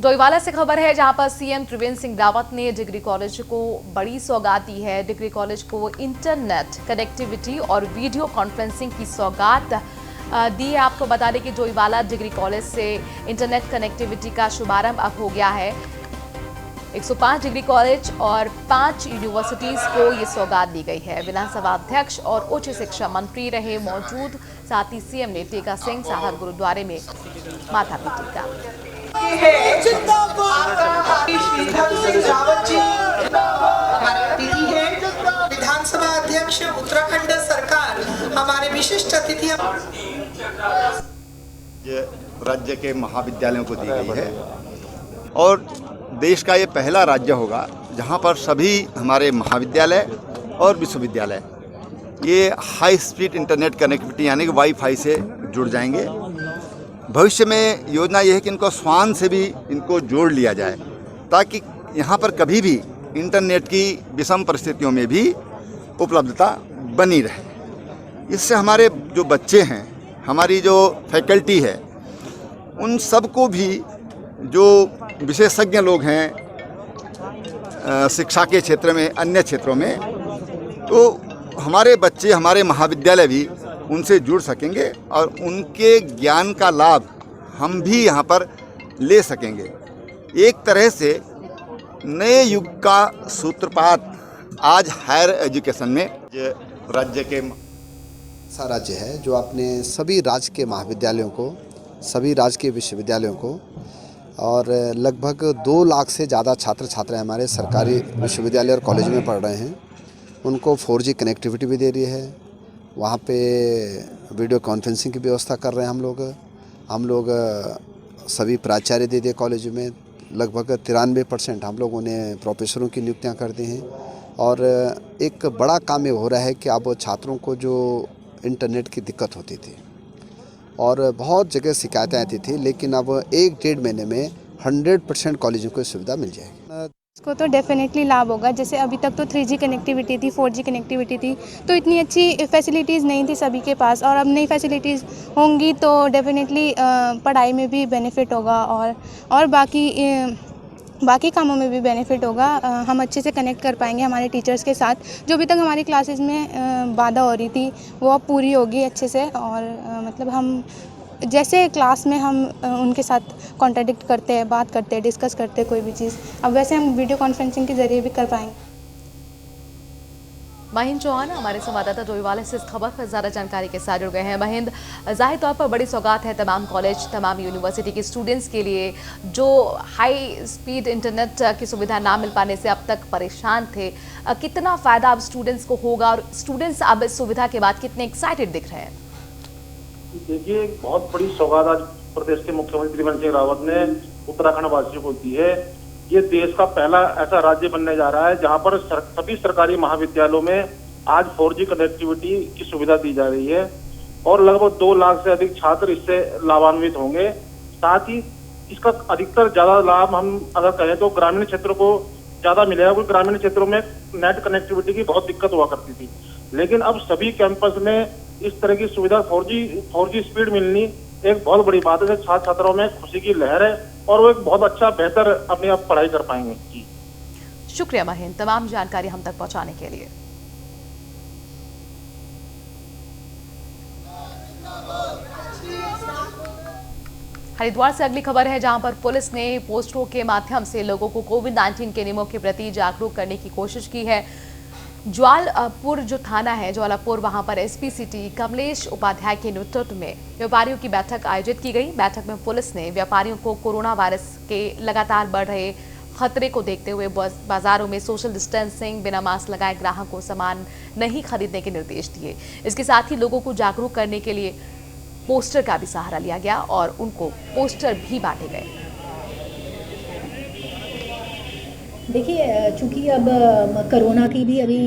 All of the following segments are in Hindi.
डोईवाला से खबर है जहां पर सीएम त्रिवेंद्र सिंह रावत ने डिग्री कॉलेज को बड़ी सौगात दी है। डिग्री कॉलेज को इंटरनेट कनेक्टिविटी और वीडियो कॉन्फ्रेंसिंग की सौगात दी है। आपको बता दें कि डोईवाला डिग्री कॉलेज से इंटरनेट कनेक्टिविटी का शुभारंभ अब हो गया है। 105 डिग्री कॉलेज और 5 यूनिवर्सिटीज को ये सौगात दी गई है। विधानसभा अध्यक्ष और उच्च शिक्षा मंत्री रहे मौजूद, साथ ही सीएम ने टेका सिंह साहब गुरुद्वारे में माथा भी टेका। विधानसभा अध्यक्ष उत्तराखंड सरकार हमारे विशिष्ट अतिथि ये राज्य के महाविद्यालयों को दी गई है और देश का ये पहला राज्य होगा जहां पर सभी हमारे महाविद्यालय और विश्वविद्यालय ये हाई स्पीड इंटरनेट कनेक्टिविटी यानी कि वाईफाई से जुड़ जाएंगे। भविष्य में योजना यह है कि इनको स्वान से भी इनको जोड़ लिया जाए ताकि यहाँ पर कभी भी इंटरनेट की विषम परिस्थितियों में भी उपलब्धता बनी रहे। इससे हमारे जो बच्चे हैं, हमारी जो फैकल्टी है, उन सबको भी जो विशेषज्ञ लोग हैं शिक्षा के क्षेत्र में, अन्य क्षेत्रों में, तो हमारे बच्चे, हमारे महाविद्यालय भी उनसे जुड़ सकेंगे और उनके ज्ञान का लाभ हम भी यहाँ पर ले सकेंगे। एक तरह से नए युग का सूत्रपात आज हायर एजुकेशन में राज्य के सा राज्य है जो अपने सभी राज्य के महाविद्यालयों को, सभी राज्य के विश्वविद्यालयों को और लगभग 2 लाख से ज़्यादा छात्र छात्राएं हमारे सरकारी विश्वविद्यालय और कॉलेज में पढ़ रहे हैं, उनको 4G कनेक्टिविटी भी दे रही है। वहाँ पे वीडियो कॉन्फ्रेंसिंग की व्यवस्था कर रहे हैं हम लोग सभी प्राचार्य दे दिए कॉलेज में। लगभग 93% हम लोगों ने प्रोफेसरों की नियुक्तियाँ कर दी हैं और एक बड़ा काम ये हो रहा है कि अब छात्रों को जो इंटरनेट की दिक्कत होती थी और बहुत जगह शिकायतें आती थी, लेकिन अब 1-1.5 महीने में 100% कॉलेजों को सुविधा मिल जाएगी। इसको तो डेफिनेटली लाभ होगा। जैसे अभी तक तो 3G कनेक्टिविटी थी, 4G कनेक्टिविटी थी, तो इतनी अच्छी फैसिलिटीज़ नहीं थी सभी के पास, और अब नई फैसिलिटीज़ होंगी तो डेफिनेटली पढ़ाई में भी बेनिफिट होगा और बाकी कामों में भी बेनिफिट होगा। हम अच्छे से कनेक्ट कर पाएंगे हमारे टीचर्स के साथ। जो अभी तक हमारी क्लासेस में बाधा हो रही थी वो अब पूरी होगी अच्छे से, और मतलब हम जैसे क्लास में हम उनके साथ कॉन्ट्रैडिक्ट करते हैं, बात करते हैं, डिस्कस करते हैं कोई भी चीज़, अब वैसे हम वीडियो कॉन्फ्रेंसिंग के ज़रिए भी कर पाएंगे। महेंद्र चौहान हमारे संवाददाता डोईवाला से इस खबर पर ज़्यादा जानकारी के साथ जुड़ गए हैं। महेंद्र, जाहिर तौर पर बड़ी सौगात है तमाम कॉलेज, तमाम यूनिवर्सिटी के स्टूडेंट्स के लिए जो हाई स्पीड इंटरनेट की सुविधा ना मिल पाने से अब तक परेशान थे। कितना फ़ायदा अब स्टूडेंट्स को होगा और स्टूडेंट्स अब इस सुविधा के बाद कितने एक्साइटेड दिख रहे हैं? देखिए, एक बहुत बड़ी सौगात आज प्रदेश के मुख्यमंत्री त्रिवेंद्र सिंह रावत ने उत्तराखंड वासियों को दी है। ये देश का पहला ऐसा राज्य बनने जा रहा है जहां पर सभी सरकारी महाविद्यालयों में आज 4G कनेक्टिविटी की सुविधा दी जा रही है और लगभग 2 लाख से अधिक छात्र इससे लाभान्वित होंगे। साथ ही इसका अधिकतर ज्यादा लाभ हम अगर कहें तो ग्रामीण क्षेत्रों को ज्यादा मिलेगा, क्योंकि ग्रामीण क्षेत्रों में नेट कनेक्टिविटी की बहुत दिक्कत हुआ करती थी, लेकिन अब सभी कैंपस में इस तरह की सुविधा 4G स्पीड मिलनी एक बहुत बड़ी बात है। छात्र छात्राओं में खुशी की लहर है और वो एक बहुत अच्छा बेहतर अपने आप पढ़ाई कर पाएंगे। जी शुक्रिया महेंद्र, तमाम जानकारी हम तक पहुंचाने के लिए। हरिद्वार से अगली खबर है जहां पर पुलिस ने पोस्टरों के माध्यम से लोगों को कोविड-19 के नियमों के प्रति जागरूक करने की कोशिश की है। ज्वालापुर जो थाना है ज्वालापुर, वहां पर एसपी सिटी कमलेश उपाध्याय के नेतृत्व में व्यापारियों की बैठक आयोजित की गई। बैठक में पुलिस ने व्यापारियों को कोरोना वायरस के लगातार बढ़ रहे खतरे को देखते हुए बाजारों में सोशल डिस्टेंसिंग, बिना मास्क लगाए ग्राहकों को सामान नहीं खरीदने के निर्देश दिए। इसके साथ ही लोगों को जागरूक करने के लिए पोस्टर का भी सहारा लिया गया और उनको पोस्टर भी बांटे गए। देखिए, चूँकि अब कोरोना की भी अभी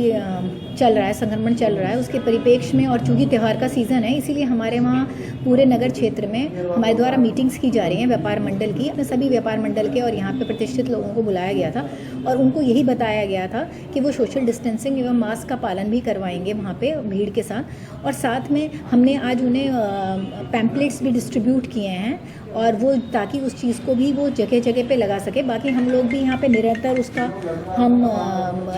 चल रहा है, संक्रमण चल रहा है, उसके परिप्रेक्ष्य में और चूँकि त्यौहार का सीज़न है इसीलिए हमारे वहाँ पूरे नगर क्षेत्र में हमारे द्वारा मीटिंग्स की जा रही हैं व्यापार मंडल की, अपने सभी व्यापार मंडल के, और यहाँ पे प्रतिष्ठित लोगों को बुलाया गया था और उनको यही बताया गया था कि वो सोशल डिस्टेंसिंग एवं मास्क का पालन भी करवाएंगे वहाँ पे भीड़ के साथ। और साथ में हमने आज उन्हें पैम्पलेट्स भी डिस्ट्रीब्यूट किए हैं और वो ताकि उस चीज़ को भी वो जगह जगह पे लगा सके। बाकी हम लोग भी यहाँ पे निरंतर उसका हम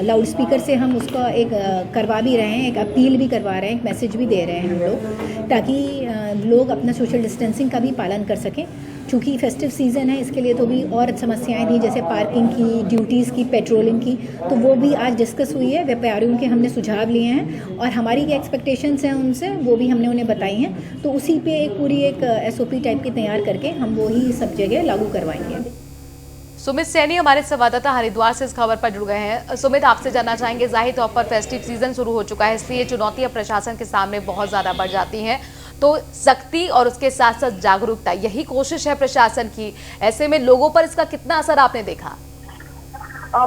लाउड स्पीकर से हम उसका एक करवा भी रहे हैं, एक अपील भी करवा रहे हैं, एक मैसेज भी दे रहे हैं हम लोग, ताकि लोग अपना सोशल डिस्टेंसिंग का भी पालन कर सकें। चूँकि फेस्टिव सीज़न है इसके लिए तो भी और समस्याएं थी, जैसे पार्किंग की, ड्यूटीज़ की, पेट्रोलिंग की, तो वो भी आज डिस्कस हुई है। व्यापारियों के हमने सुझाव लिए हैं और हमारी क्या एक्सपेक्टेशंस हैं उनसे वो भी हमने उन्हें बताई हैं, तो उसी पे एक पूरी एक SOP टाइप की तैयार करके हम वो ही सब जगह लागू करवाएंगे। सुमित सैनी हमारे संवाददाता हरिद्वार से इस खबर पर जुड़ गए हैं। सुमित, आपसे जानना चाहेंगे, जाहिर तौर पर फेस्टिव सीजन शुरू हो चुका है, इसलिए चुनौतियां प्रशासन के सामने बहुत ज्यादा बढ़ जाती हैं, तो सख्ती और उसके साथ साथ जागरूकता यही कोशिश है प्रशासन की। ऐसे में लोगों पर इसका कितना असर आपने देखा?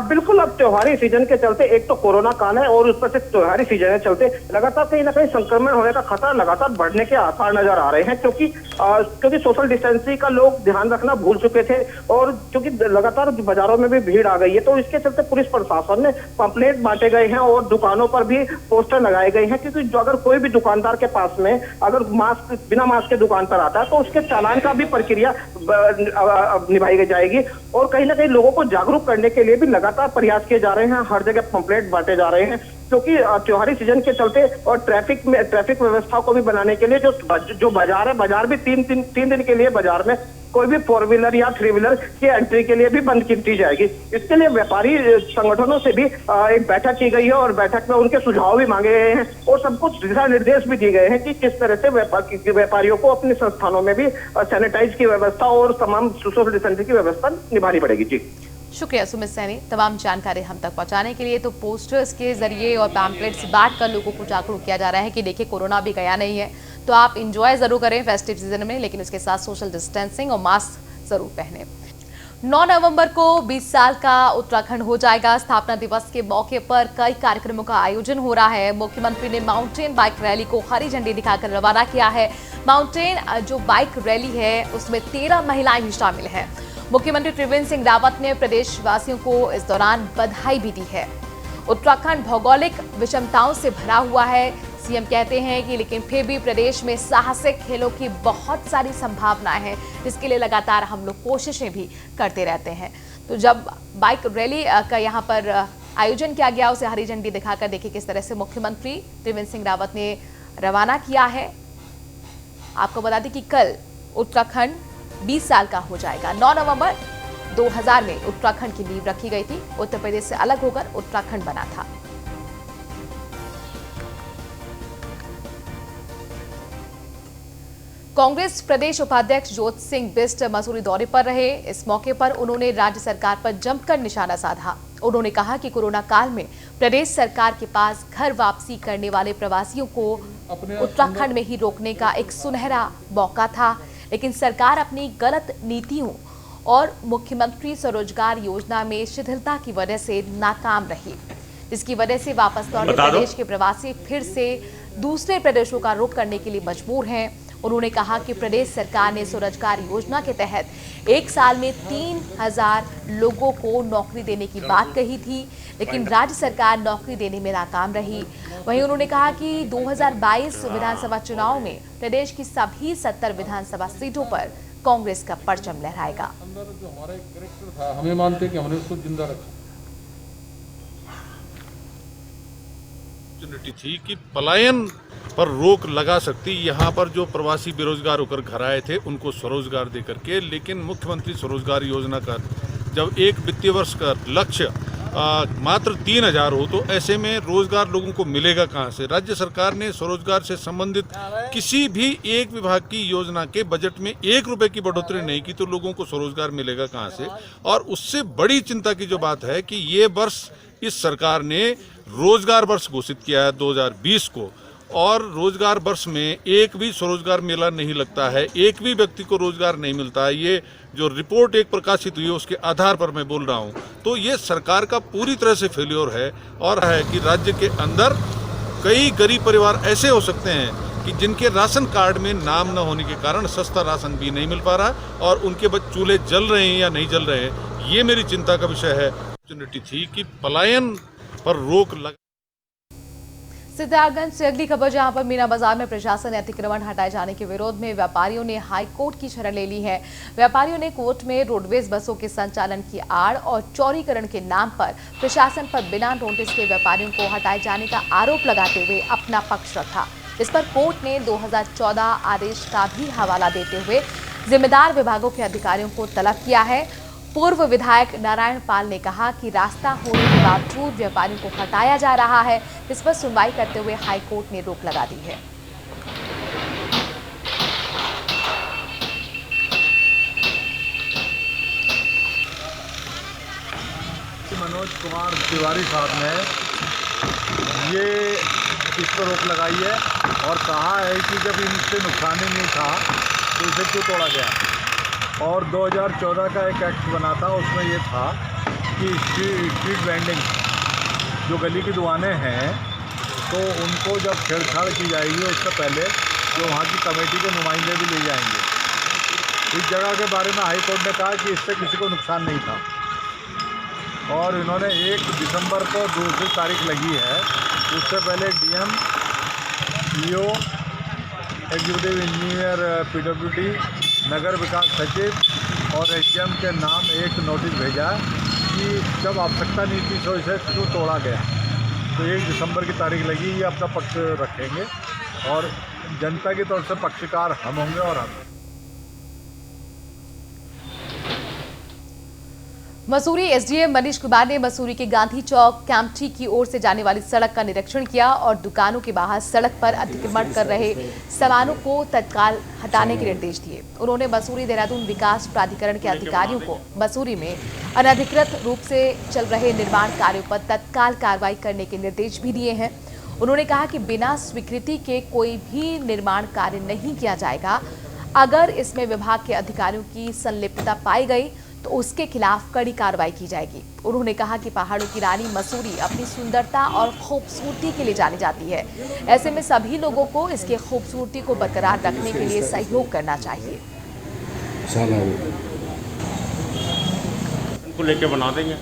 बिल्कुल, अब त्योहारी सीजन के चलते एक तो कोरोना काल है और उस पर से त्योहारी सीजन के चलते लगातार कहीं ना कहीं संक्रमण होने का खतरा लगातार बढ़ने के आसार नजर आ रहे हैं, क्योंकि सोशल डिस्टेंसिंग का लोग ध्यान रखना भूल चुके थे और क्योंकि लगातार बाजारों में भी भीड़ आ गई है, तो इसके चलते पुलिस प्रशासन ने पंपलेट बांटे गए हैं और दुकानों पर भी पोस्टर लगाए गए हैं, क्योंकि जो अगर कोई भी दुकानदार के पास में अगर बिना मास्क के दुकान पर आता है तो उसके चालान का भी प्रक्रिया निभाई जाएगी। और कहीं ना कहीं लोगों को जागरूक करने के लिए भी लगातार प्रयास किए जा रहे हैं, हर जगह पंपलेट बांटे जा रहे हैं, क्योंकि त्योहारी सीजन के चलते और ट्रैफिक व्यवस्था को भी बनाने के लिए जो बाजार है, बाजार भी तीन दिन के लिए बाजार में कोई भी 4 व्हीलर या 3 व्हीलर की एंट्री के लिए भी बंद की जाएगी। इसके लिए व्यापारी संगठनों से भी एक बैठक की गई है और बैठक में उनके सुझाव भी मांगे गए हैं और सब कुछ दिशा निर्देश भी दिए गए हैं कि किस तरह से व्यापारियों को अपने संस्थानों में भी सैनिटाइज की व्यवस्था और तमाम सोशल डिस्टेंसिंग की व्यवस्था निभानी पड़ेगी। जी शुक्रिया सुमित सैनी, तमाम जानकारी हम तक पहुंचाने के लिए। तो पोस्टर्स के जरिए और पैम्पलेट्स बांटकर लोगों को जागरूक किया जा रहा है कि देखिए कोरोना भी गया नहीं है, तो आप इंजॉय जरूर करें फेस्टिव सीजन में, लेकिन उसके साथ सोशल डिस्टेंसिंग और मास्क जरूर पहने। 9 नवंबर को 20 साल का उत्तराखंड हो जाएगा। स्थापना दिवस के मौके पर कई कार्यक्रमों का आयोजन हो रहा है। मुख्यमंत्री ने माउंटेन बाइक रैली को हरी झंडी दिखाकर रवाना किया है। माउंटेन जो बाइक रैली है उसमें 13 महिलाएं भी शामिल हैं। मुख्यमंत्री त्रिवेंद्र सिंह रावत ने प्रदेशवासियों को इस दौरान बधाई भी दी है। उत्तराखंड भौगोलिक विषमताओं से भरा हुआ है, सीएम कहते हैं कि लेकिन फिर भी प्रदेश में साहसिक खेलों की बहुत सारी संभावनाएं हैं, जिसके लिए लगातार हम लोग कोशिशें भी करते रहते हैं। तो जब बाइक रैली का यहाँ पर आयोजन किया गया, उसे हरी झंडी दिखाकर देखिए किस तरह से मुख्यमंत्री त्रिवेंद्र सिंह रावत ने रवाना किया है। आपको बता दें कि कल उत्तराखंड 20 साल का हो जाएगा। 9 नवंबर 2000 में उत्तराखंड की नींव रखी गई थी। उत्तर प्रदेश से अलग होकर उत्तराखंड बना था। कांग्रेस प्रदेश उपाध्यक्ष ज्योति सिंह बिष्ट मसूरी दौरे पर रहे। इस मौके पर उन्होंने राज्य सरकार पर जमकर निशाना साधा। उन्होंने कहा कि कोरोना काल में प्रदेश सरकार के पास घर वापसी करने वाले प्रवासियों को उत्तराखंड में ही रोकने का एक सुनहरा मौका था, लेकिन सरकार अपनी गलत नीतियों और मुख्यमंत्री स्वरोजगार योजना में शिथिलता की वजह से नाकाम रही, जिसकी वजह से वापस लौटे प्रदेश के प्रवासी फिर से दूसरे प्रदेशों का रुख करने के लिए मजबूर हैं। उन्होंने कहा कि प्रदेश सरकार ने स्वरोजगार योजना के तहत 1 साल में 3000 लोगों को नौकरी देने की बात कही थी, लेकिन राज्य सरकार नौकरी देने में नाकाम रही। वहीं उन्होंने कहा कि 2022 विधानसभा चुनाव में प्रदेश की सभी 70 विधानसभा सीटों पर कांग्रेस का परचम लहराएगा। अंदर जो हमारा एक कैरेक्टर था, हमें मानते हैं कि हमने उसको जिंदा रखा। थी कि पलायन पर रोक लगा सकती, यहाँ पर जो प्रवासी बेरोजगार होकर घर आए थे उनको स्वरोजगार दे करके, लेकिन मुख्यमंत्री स्वरोजगार योजना का जब एक वित्तीय वर्ष का लक्ष्य मात्र 3000 हो, तो ऐसे में रोजगार लोगों को मिलेगा कहाँ से। राज्य सरकार ने स्वरोजगार से संबंधित किसी भी एक विभाग की योजना के बजट में 1 रुपए की बढ़ोतरी नहीं की, तो लोगों को स्वरोजगार मिलेगा कहाँ से। और उससे बड़ी चिंता की जो बात है कि ये वर्ष इस सरकार ने रोजगार वर्ष घोषित किया है 2020 को, और रोजगार वर्ष में एक भी स्वरोजगार मेला नहीं लगता है, एक भी व्यक्ति को रोजगार नहीं मिलता है। ये जो रिपोर्ट एक प्रकाशित हुई है उसके आधार पर मैं बोल रहा हूँ। तो ये सरकार का पूरी तरह से फेल्योर है और है कि राज्य के अंदर कई गरीब परिवार ऐसे हो सकते हैं कि जिनके राशन कार्ड में नाम न होने के कारण सस्ता राशन भी नहीं मिल पा रहा और उनके चूल्हे जल रहे हैं या नहीं जल रहे हैं। ये मेरी चिंता का विषय है। अपॉर्चुनिटी थी कि पलायन पर रोक लगा। सिद्धार्थगंज से अगली खबर, जहां पर मीना बाजार में प्रशासन ने अतिक्रमण हटाए जाने के विरोध में व्यापारियों ने हाई कोर्ट की शरण ले ली है। व्यापारियों ने कोर्ट में रोडवेज बसों के संचालन की आड़ और चौड़ीकरण के नाम पर प्रशासन पर बिना नोटिस के व्यापारियों को हटाए जाने का आरोप लगाते हुए अपना पक्ष रखा। इस पर कोर्ट ने 2014 आदेश का भी हवाला देते हुए जिम्मेदार विभागों के अधिकारियों को तलब किया है। पूर्व विधायक नारायण पाल ने कहा कि रास्ता होने के बावजूद व्यापारियों को हटाया जा रहा है। इस पर सुनवाई करते हुए हाईकोर्ट ने रोक लगा दी है। मनोज कुमार तिवारी साहब ने ये इस पर रोक लगाई है और कहा है कि जब इनसे नुकसान ही नहीं था तो इसे क्यों तोड़ा गया। और 2014 का एक एक्ट बना था, उसमें ये था कि स्ट्रीट वेंडिंग जो गली की दुकानें हैं तो उनको जब छेड़छाड़ की जाएगी उससे पहले जो वहाँ की कमेटी के नुमाइंदे भी ले जाएंगे। इस जगह के बारे में हाई कोर्ट ने कहा कि इससे किसी को नुकसान नहीं था और इन्होंने 1 दिसंबर को दूसरी तारीख लगी है। उससे पहले DM, EO, executive engineer PWD, नगर विकास सचिव और एसडीएम के नाम एक नोटिस भेजा कि जब आवश्यकता नहीं थी तो इसे क्यों तोड़ा गया। तो 1 दिसंबर की तारीख लगी। ये अपना पक्ष रखेंगे और जनता की तरफ से पक्षकार हम होंगे और हम। मसूरी एसडीएम मनीष कुमार ने मसूरी के गांधी चौक कैंपटी की ओर से जाने वाली सड़क का निरीक्षण किया और दुकानों के बाहर सड़क पर अतिक्रमण कर रहे सामानों को तत्काल हटाने के निर्देश दिए। उन्होंने मसूरी देहरादून विकास प्राधिकरण के अधिकारियों को मसूरी में अनधिकृत रूप से चल रहे निर्माण कार्यों पर तत्काल कार्रवाई करने के निर्देश भी दिए हैं। उन्होंने कहा कि बिना स्वीकृति के कोई भी निर्माण कार्य नहीं किया जाएगा। अगर इसमें विभाग के अधिकारियों की संलिप्तता पाई गई तो उसके खिलाफ कड़ी कार्रवाई की जाएगी। उन्होंने कहा कि पहाड़ों की रानी मसूरी अपनी सुंदरता और खूबसूरती के लिए जानी जाती है। ऐसे में सभी लोगों को इसकी खूबसूरती को बरकरार रखने के लिए सहयोग करना चाहिए। उनको लेके बना देंगे।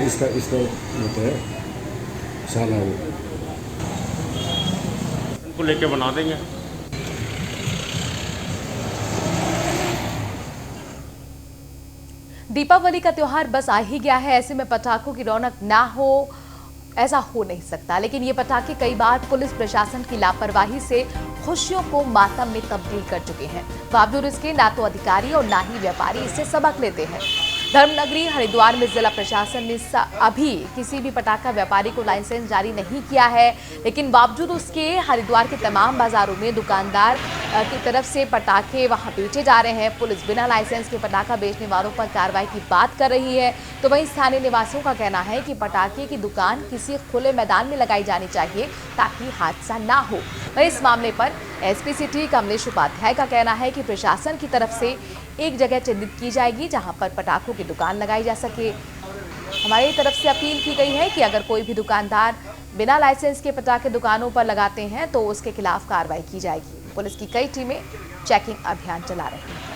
इसका होता है साला वो उनको लेके बना देंगे। दीपावली का त्योहार बस आ ही गया है। ऐसे में पटाखों की रौनक ना हो, ऐसा हो नहीं सकता। लेकिन ये पटाखे कई बार पुलिस प्रशासन की लापरवाही से खुशियों को मातम में तब्दील कर चुके हैं। बावजूद इसके ना तो अधिकारी और ना ही व्यापारी इससे सबक लेते हैं। धर्मनगरी हरिद्वार में जिला प्रशासन ने अभी किसी भी पटाखा व्यापारी को लाइसेंस जारी नहीं किया है, लेकिन बावजूद उसके हरिद्वार के तमाम बाजारों में दुकानदार की तरफ से पटाखे वहां बेचे जा रहे हैं। पुलिस बिना लाइसेंस के पटाखा बेचने वालों पर कार्रवाई की बात कर रही है। तो वहीं स्थानीय निवासियों का कहना है कि पटाखे की दुकान किसी खुले मैदान में लगाई जानी चाहिए ताकि हादसा ना हो। वहीं इस मामले पर एसपी सिटी कमलेश उपाध्याय का कहना है कि प्रशासन की तरफ से एक जगह चिन्हित की जाएगी जहां पर पटाखों की दुकान लगाई जा सके। हमारी तरफ से अपील की गई है कि अगर कोई भी दुकानदार बिना लाइसेंस के पटाखे दुकानों पर लगाते हैं तो उसके खिलाफ कार्रवाई की जाएगी। पुलिस की कई टीमें चेकिंग अभियान चला रही हैं।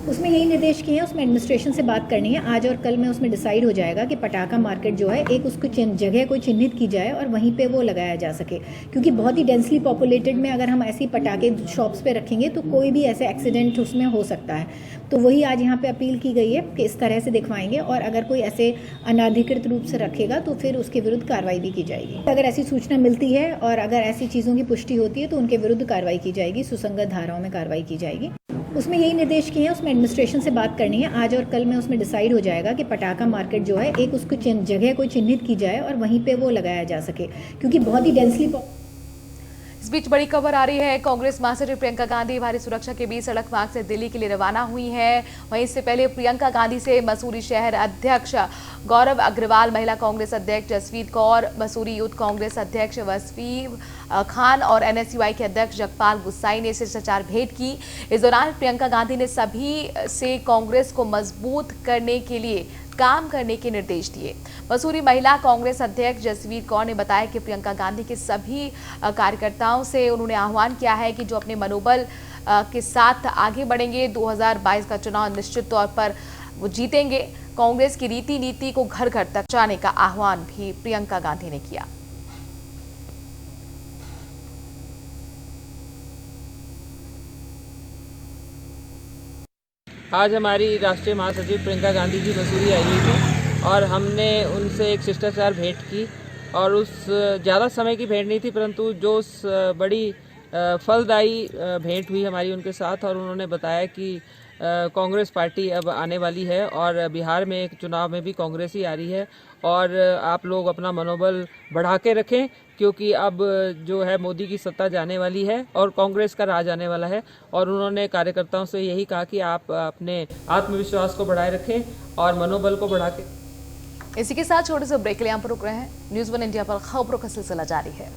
उसमें यही निर्देश किए हैं, उसमें एडमिनिस्ट्रेशन से बात करनी है। आज और कल में उसमें डिसाइड हो जाएगा कि पटाखा मार्केट जो है एक उसको जगह कोई चिन्हित की जाए और वहीं पे वो लगाया जा सके, क्योंकि बहुत ही डेंसली पॉपुलेटेड में अगर हम ऐसी पटाखे शॉप्स पे रखेंगे तो कोई भी ऐसे एक्सीडेंट उसमें हो सकता है। तो वही आज यहाँ पे अपील की गई है कि इस तरह से दिखवाएंगे और अगर कोई ऐसे अनाधिकृत रूप से रखेगा तो फिर उसके विरुद्ध कार्रवाई भी की जाएगी। अगर ऐसी सूचना मिलती है और अगर ऐसी चीज़ों की पुष्टि होती है तो उनके विरुद्ध कार्रवाई की जाएगी, सुसंगत धाराओं में कार्रवाई की जाएगी। उसमें यही निर्देश किए हैं, उसमें एडमिनिस्ट्रेशन से बात करनी है। आज और कल में उसमें डिसाइड हो जाएगा कि पटाखा मार्केट जो है एक उसको जगह कोई चिन्हित की जाए और वहीं पे वो लगाया जा सके, क्योंकि बहुत ही डेंसली इस बीच बड़ी खबर आ रही है। कांग्रेस महासचिव प्रियंका गांधी भारी सुरक्षा के बीच सड़क मार्ग से दिल्ली के लिए रवाना हुई हैं। वहीं इससे पहले प्रियंका गांधी से मसूरी शहर अध्यक्ष गौरव अग्रवाल, महिला कांग्रेस अध्यक्ष जसवीत कौर, मसूरी यूथ कांग्रेस अध्यक्ष वसीम खान और NSUI के अध्यक्ष जगपाल गुस्साई ने शिष्टाचार भेंट की। इस दौरान प्रियंका गांधी ने सभी से कांग्रेस को मजबूत करने के लिए काम करने के निर्देश दिए। मसूरी महिला कांग्रेस अध्यक्ष जसवीर कौर ने बताया कि प्रियंका गांधी के सभी कार्यकर्ताओं से उन्होंने आह्वान किया है कि जो अपने मनोबल के साथ आगे बढ़ेंगे। 2022 का चुनाव निश्चित तौर पर वो जीतेंगे। कांग्रेस की रीति नीति को घर घर तक जाने का आह्वान भी प्रियंका गांधी ने किया। आज हमारी राष्ट्रीय महासचिव प्रियंका गांधी जी मसूरी आई हुई थी और हमने उनसे एक शिष्टाचार भेंट की और उस ज़्यादा समय की भेंट नहीं थी, परंतु जो उस बड़ी फलदायी भेंट हुई हमारी उनके साथ। और उन्होंने बताया कि कांग्रेस पार्टी अब आने वाली है और बिहार में एक चुनाव में भी कांग्रेस ही आ रही है और आप लोग अपना मनोबल बढ़ा के रखें, क्योंकि अब जो है मोदी की सत्ता जाने वाली है और कांग्रेस का राज आने वाला है। और उन्होंने कार्यकर्ताओं से यही कहा कि आप अपने आत्मविश्वास को बढ़ाए रखें और मनोबल को बढ़ा के। इसी के साथ छोटे से ब्रेक के लिए यहाँ पर रुक रहे हैं। न्यूज़ 1 इंडिया पर खबरों का सिलसिला जारी है।